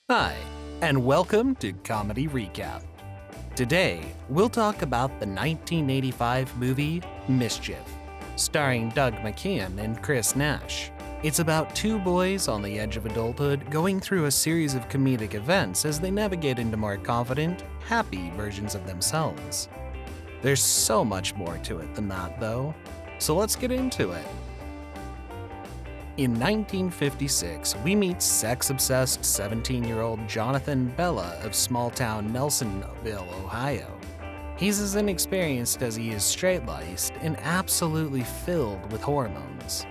Hi, and welcome to Comedy Recap. Today, we'll talk about the 1985 movie Mischief, starring Doug McKeon and Chris Nash. It's about two boys on the edge of adulthood going through a series of comedic events as they navigate into more confident, happy versions of themselves. There's so much more to it than that, though, so let's get into it. In 1956, we meet sex-obsessed 17-year-old Jonathan Bella of small-town Nelsonville, Ohio. He's as inexperienced as he is straight-laced and absolutely filled with hormones.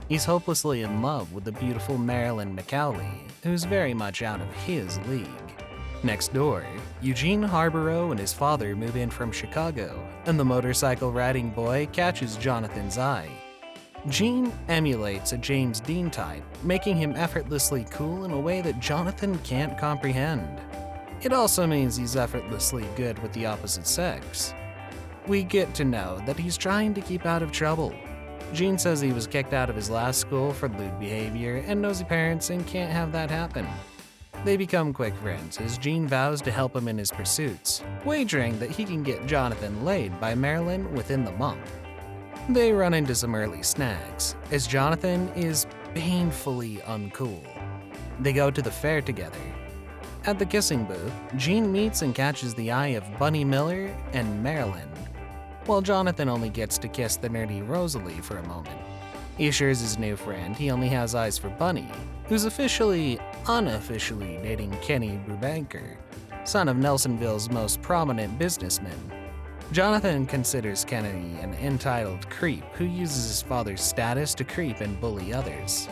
He's hopelessly in love with the beautiful Marilyn McCauley, who's very much out of his league. Next door, Eugene Harborough and his father move in from Chicago, and the motorcycle-riding boy catches Jonathan's eye. Gene emulates a James Dean type, making him effortlessly cool in a way that Jonathan can't comprehend. It also means he's effortlessly good with the opposite sex. We get to know that he's trying to keep out of trouble. Gene says he was kicked out of his last school for lewd behavior and nosy parents and can't have that happen. They become quick friends as Gene vows to help him in his pursuits, wagering that he can get Jonathan laid by Marilyn within the month. They run into some early snags, as Jonathan is painfully uncool. They go to the fair together. At the kissing booth, Gene meets and catches the eye of Bunny Miller and Marilyn, while Jonathan only gets to kiss the nerdy Rosalie for a moment. He assures his new friend he only has eyes for Bunny, who's unofficially dating Kenny Brubaker, son of Nelsonville's most prominent businessman. Jonathan considers Kenny an entitled creep who uses his father's status to creep and bully others.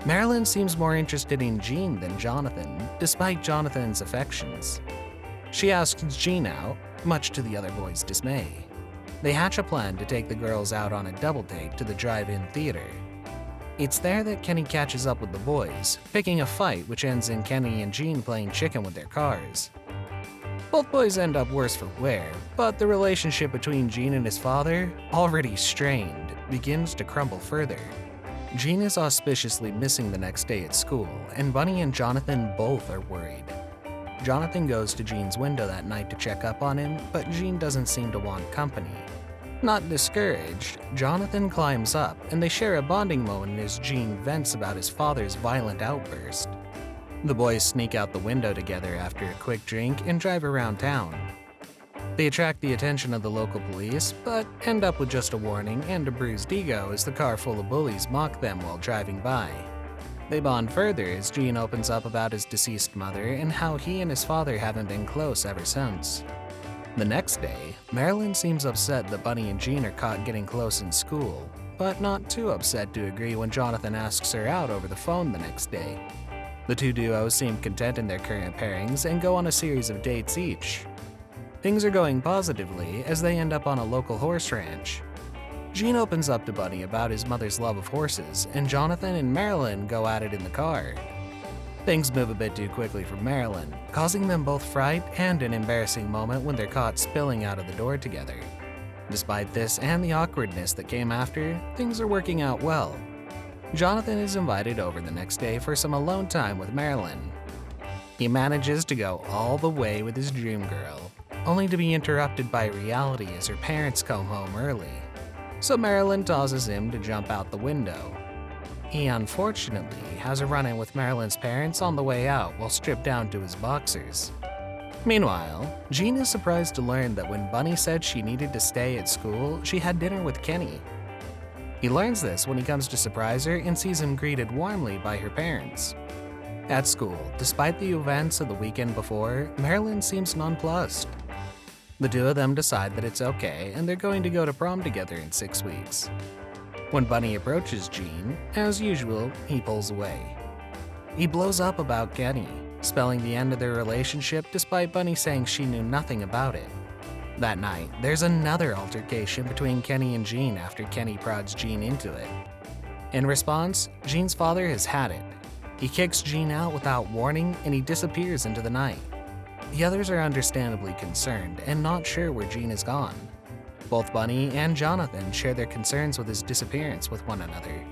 Marilyn seems more interested in Gene than Jonathan, despite Jonathan's affections. She asks Gene out, much to the other boys' dismay. They hatch a plan to take the girls out on a double date to the drive-in theater. It's there that Kenny catches up with the boys, picking a fight which ends in Kenny and Gene playing chicken with their cars. Both boys end up worse for wear, but the relationship between Gene and his father, already strained, begins to crumble further. Gene is auspiciously missing the next day at school, and Bunny and Jonathan both are worried. Jonathan goes to Gene's window that night to check up on him, but Gene doesn't seem to want company. Not discouraged, Jonathan climbs up, and they share a bonding moment as Gene vents about his father's violent outburst. The boys sneak out the window together after a quick drink and drive around town. They attract the attention of the local police, but end up with just a warning and a bruised ego as the car full of bullies mock them while driving by. They bond further as Gene opens up about his deceased mother and how he and his father haven't been close ever since. The next day, Marilyn seems upset that Bunny and Gene are caught getting close in school, but not too upset to agree when Jonathan asks her out over the phone the next day. The two duos seem content in their current pairings and go on a series of dates each. Things are going positively as they end up on a local horse ranch. Gene opens up to Bunny about his mother's love of horses, and Jonathan and Marilyn go at it in the car. Things move a bit too quickly for Marilyn, causing them both fright and an embarrassing moment when they're caught spilling out of the door together. Despite this and the awkwardness that came after, things are working out well. Jonathan is invited over the next day for some alone time with Marilyn. He manages to go all the way with his dream girl, only to be interrupted by reality as her parents come home early. So Marilyn tosses him to jump out the window. He unfortunately has a run-in with Marilyn's parents on the way out while stripped down to his boxers. Meanwhile, Gene is surprised to learn that when Bunny said she needed to stay at school, she had dinner with Kenny. He learns this when he comes to surprise her and sees him greeted warmly by her parents. At school, despite the events of the weekend before, Marilyn seems nonplussed. The two of them decide that it's okay and they're going to go to prom together in 6 weeks. When Bunny approaches Gene, as usual, he pulls away. He blows up about Kenny, spelling the end of their relationship despite Bunny saying she knew nothing about it. That night, there's another altercation between Kenny and Gene after Kenny prods Gene into it. In response, Gene's father has had it. He kicks Gene out without warning and he disappears into the night. The others are understandably concerned and not sure where Gene has gone. Both Bunny and Jonathan share their concerns with his disappearance with one another.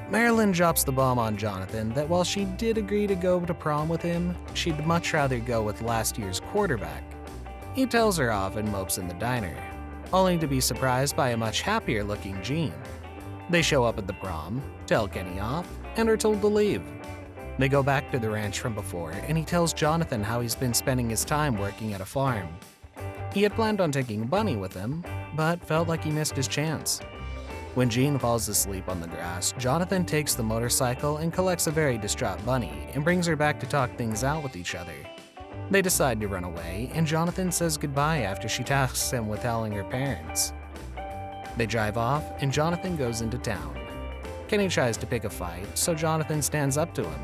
Marilyn drops the bomb on Jonathan that while she did agree to go to prom with him, she'd much rather go with last year's quarterback. He tells her off and mopes in the diner, only to be surprised by a much happier-looking Jean. They show up at the prom, tell Kenny off, and are told to leave. They go back to the ranch from before, and he tells Jonathan how he's been spending his time working at a farm. He had planned on taking Bunny with him, but felt like he missed his chance. When Jean falls asleep on the grass, Jonathan takes the motorcycle and collects a very distraught Bunny and brings her back to talk things out with each other. They decide to run away, and Jonathan says goodbye after she tasks him with telling her parents. They drive off, and Jonathan goes into town. Kenny tries to pick a fight, so Jonathan stands up to him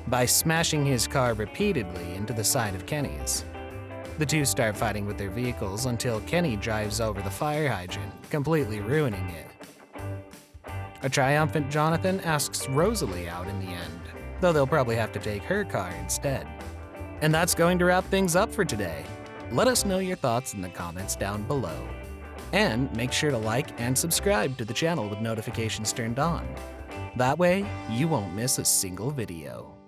by smashing his car repeatedly into the side of Kenny's. The two start fighting with their vehicles until Kenny drives over the fire hydrant, completely ruining it. A triumphant Jonathan asks Rosalie out in the end, though they'll probably have to take her car instead. And that's going to wrap things up for today. Let us know your thoughts in the comments down below. And make sure to like and subscribe to the channel with notifications turned on. That way, you won't miss a single video.